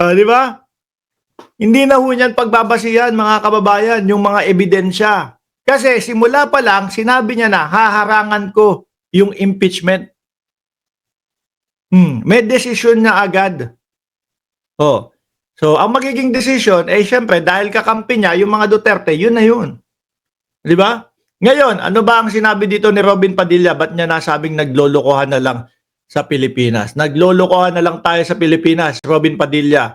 Di ba? Hindi na ho niyan pagbabasihan, mga kababayan, yung mga ebidensya. Kasi simula pa lang, sinabi niya na, haharangan ko yung impeachment. May desisyon na agad. Oh. So, ang magiging desisyon, syempre, dahil kakampi niya, yung mga Duterte, yun na yun. Di ba? Ngayon, ano ba ang sinabi dito ni Robin Padilla? Ba't niya nasabing naglolokohan na lang sa Pilipinas? Naglolokohan na lang tayo sa Pilipinas, Robin Padilla.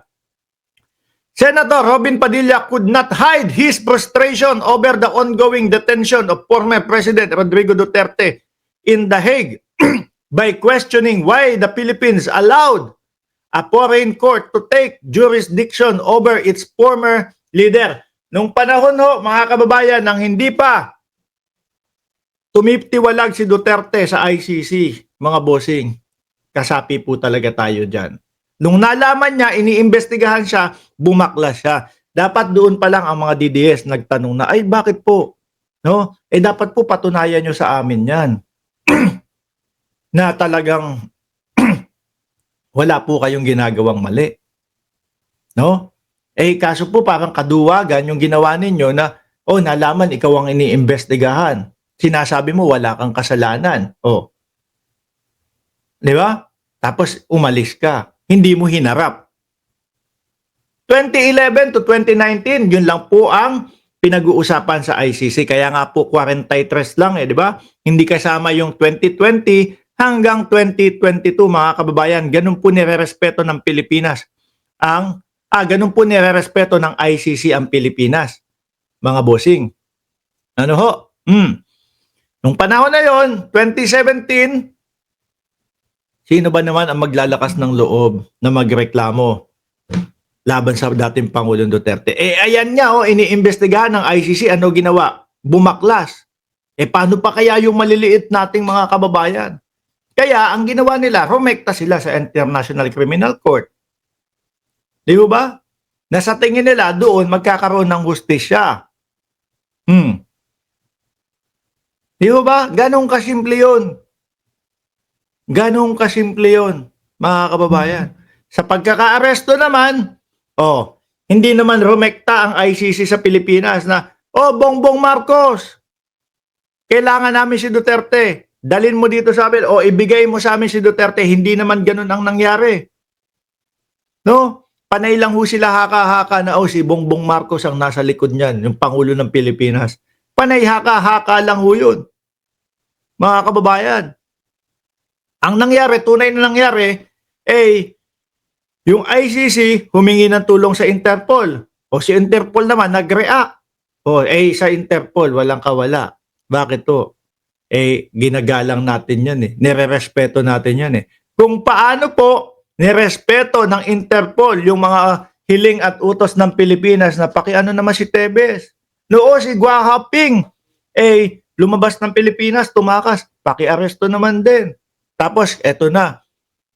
Senator Robin Padilla could not hide his frustration over the ongoing detention of former President Rodrigo Duterte in The Hague by questioning why the Philippines allowed a foreign court to take jurisdiction over its former leader. Nung panahon ho, mga kababayan, nang hindi pa tumitiwalag si Duterte sa ICC, mga bossing, kasapi po talaga tayo dyan. Nung nalaman niya, iniimbestigahan siya, bumaklas siya. Dapat doon pa lang ang mga DDS nagtanong na, ay bakit po? No? Dapat po patunayan nyo sa amin yan. Na talagang wala po kayong ginagawang mali. No? Kaso po parang kaduwagan yung ginawa ninyo na, nalaman ikaw ang iniimbestigahan. Sinasabi mo wala kang kasalanan. Di ba? Tapos umalis ka. Hindi mo hinarap. 2011 to 2019, yun lang po ang pinag-uusapan sa ICC. Kaya nga po 43 lang di ba? Hindi kasama yung 2020 hanggang 2022, mga kababayan. Ganun po nirerespeto ng Pilipinas. Ganun po nirerespeto ng ICC ang Pilipinas, mga bossing. Ano ho? Nung panahon na yon, 2017, sino ba naman ang maglalakas ng loob na magreklamo laban sa dating Pangulong Duterte? Ayan niya, iniimbestigahan ng ICC. Ano ginawa? Bumaklas. Paano pa kaya yung maliliit nating mga kababayan? Kaya, ang ginawa nila, rumekta sila sa International Criminal Court. Di ba? Na sa tingin nila, doon magkakaroon ng hustisya. Di ba? Ganong kasimple yun. Ganong kasimple yun, mga kababayan. Sa pagkaka-aresto naman, hindi naman rumekta ang ICC sa Pilipinas na, Bongbong Marcos, kailangan namin si Duterte. Dalin mo dito sa amin, ibigay mo sa amin si Duterte. Hindi naman ganun ang nangyari. No? Panay lang ho sila haka-haka na, si Bongbong Marcos ang nasa likod niyan, yung Pangulo ng Pilipinas. Panay haka-haka lang ho yun, mga kababayan. Ang nangyari, tunay na nangyari, yung ICC humingi ng tulong sa Interpol. Si Interpol naman nag-react. Sa Interpol, walang kawala. Bakit to? Ginagalang natin yan Nirerespeto natin yan Kung paano po nirespeto ng Interpol yung mga hiling at utos ng Pilipinas na pakiano naman si Tebes. Si Gua Haping, lumabas ng Pilipinas, tumakas, pakiaresto naman din. Tapos, eto na.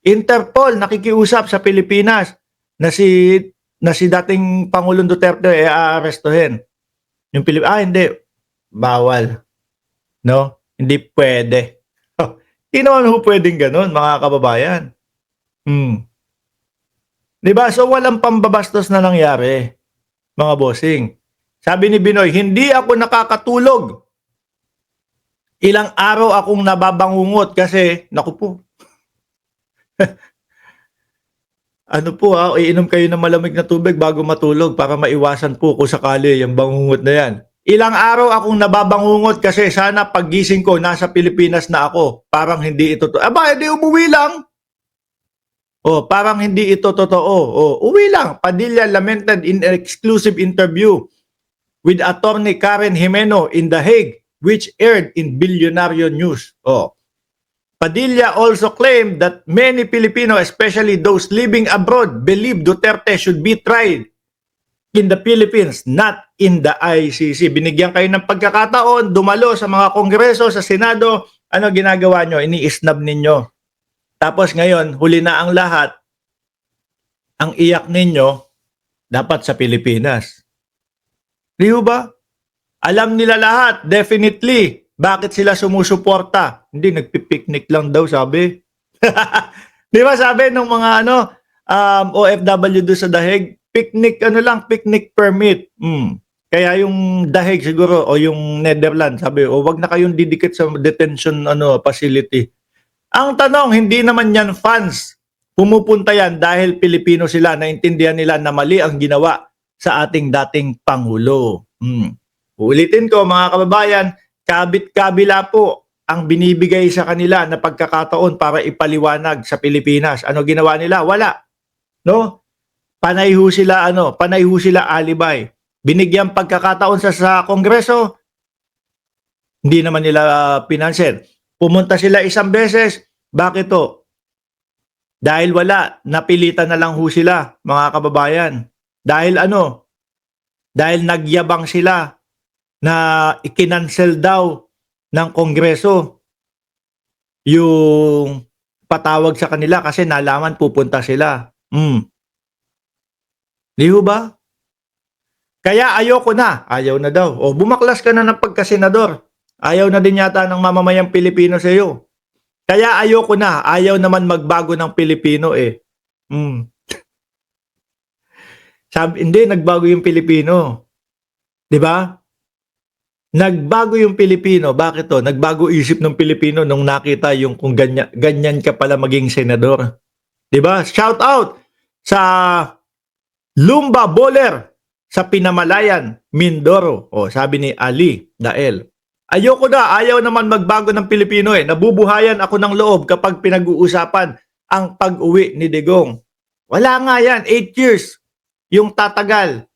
Interpol nakikiusap sa Pilipinas na si dating Pangulong Duterte aarestuhin. Yung hindi. Bawal. No? Hindi pwede. Hindi naman ho pwedeng ganun, mga kababayan. Diba? So, walang pambabastos na nangyari, mga bossing. Sabi ni Binoy, hindi ako nakakatulog. Ilang araw akong nababangungot kasi, naku po, iinom kayo ng malamig na tubig bago matulog para maiwasan po kung sakali yung bangungot na yan. Ilang araw akong nababangungot kasi sana paggising ko nasa Pilipinas na ako. Parang hindi ito hindi umuwi lang. Parang hindi ito totoo. Uwi lang. Padilla lamented in an exclusive interview with attorney Karen Jimeno in The Hague, which aired in Bilyonaryo News. Padilla also claimed that many Filipino, especially those living abroad, believe Duterte should be tried in the Philippines, not in the ICC. Binigyan kayo ng pagkakataon, dumalo sa mga kongreso, sa Senado. Ano ginagawa nyo? Ini-snub ninyo. Tapos ngayon, huli na ang lahat. Ang iyak ninyo, dapat sa Pilipinas. Di ba? Alam nila lahat, definitely. Bakit sila sumusuporta? Hindi, nagpipiknik lang daw, sabi. Di ba sabi nung mga OFW doon sa dahig, picnic ano lang, picnic permit. Kaya yung dahig siguro o yung Netherlands, sabi, o wag na kayong didikit sa detention facility. Ang tanong, hindi naman yan fans. Pumupunta yan dahil Pilipino sila, naintindihan nila na mali ang ginawa sa ating dating Pangulo. Ulitin ko mga kababayan, kabit-kabila po ang binibigay sa kanila na pagkakataon para ipaliwanag sa Pilipinas. Ano ginawa nila? Wala. No? Panay ho sila alibay. Binigyan pagkakataon sa Kongreso, hindi naman nila pinansin. Pumunta sila isang beses, bakit to? Dahil wala, napilitan na lang ho sila, mga kababayan. Dahil Dahil nagyabang sila na ikinansel daw ng Kongreso yung patawag sa kanila kasi nalaman pupunta sila. Di ho ba? Kaya ayoko na. Ayaw na daw. O bumaklas ka na ng pagkasenador. Ayaw na din yata ng mamamayang Pilipino sa iyo. Kaya ayoko na. Ayaw naman magbago ng Pilipino eh. Sabi, hindi, nagbago yung Pilipino. Di ba? Nagbago yung Pilipino. Bakit to? Nagbago isip ng Pilipino nung nakita yung kung ganyan ka pala maging senador. Di ba? Shout out sa Lumba Bowler sa Pinamalayan, Mindoro. O, sabi ni Ali Dael. Ayoko na, ayaw naman magbago ng Pilipino eh. Nabubuhayan ako ng loob kapag pinag-uusapan ang pag-uwi ni Digong. Wala nga yan, 8 years yung tatagal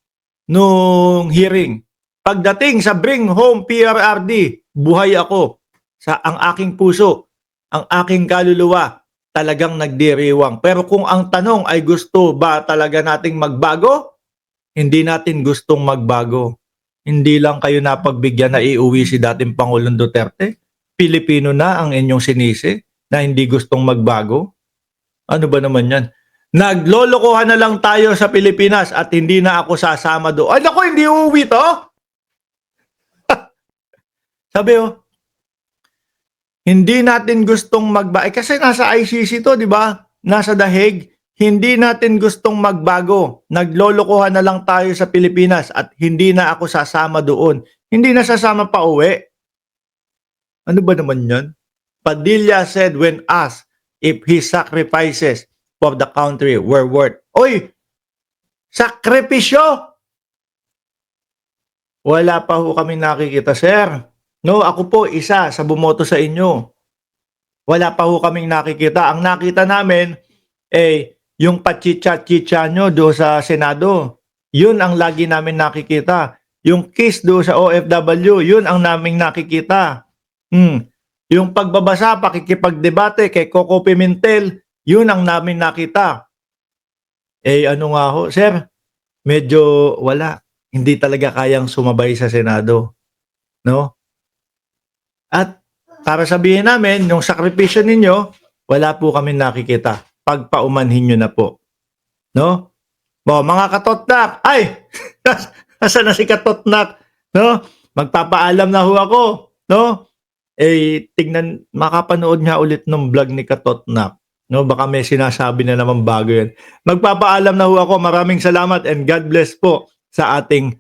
nung hearing. Pagdating sa Bring Home PRRD, buhay ako. Ang aking puso, ang aking kaluluwa, talagang nagdiriwang. Pero kung ang tanong ay gusto ba talaga nating magbago, hindi natin gustong magbago. Hindi lang kayo napagbigyan na iuwi si dating Pangulong Duterte. Pilipino na ang inyong sinisi na hindi gustong magbago. Ano ba naman yan? Naglolokohan na lang tayo sa Pilipinas at hindi na ako sasama doon. Ay, naku, hindi uuwi to? Sabi hindi natin gustong magbago. Kasi nasa ICC to, di ba? Nasa The Hague. Hindi natin gustong magbago. Naglolokohan na lang tayo sa Pilipinas at hindi na ako sasama doon. Hindi na sasama pa uwi. Ano ba naman yan? Padilla said when asked if his sacrifices for the country were worth. Oy! Sakripisyo! Wala pa ho kami nakikita, sir. No, ako po isa sa bumoto sa inyo. Wala pa ho kaming nakikita. Ang nakita namin yung pachitsa-chitsa nyo doon sa Senado. Yun ang lagi namin nakikita. Yung kiss doon sa OFW, yun ang naming nakikita. Yung pagbabasa, pakikipagdebate kay Coco Pimentel, yun ang namin nakita. Ano nga ho, sir? Medyo wala. Hindi talaga kayang sumabay sa Senado. No? At para sabihin namin, yung sakripisyo ninyo, wala po kami nakikita. Pagpaumanhin nyo na po. No? Mga katotnak, ay! Nasa na si katotnak? No? Magpapaalam na ho ako. No? Tignan, makapanood nga ulit ng vlog ni Katotnak. No? Baka may sinasabi na naman bago yan. Magpapaalam na ho ako. Maraming salamat and God bless po sa ating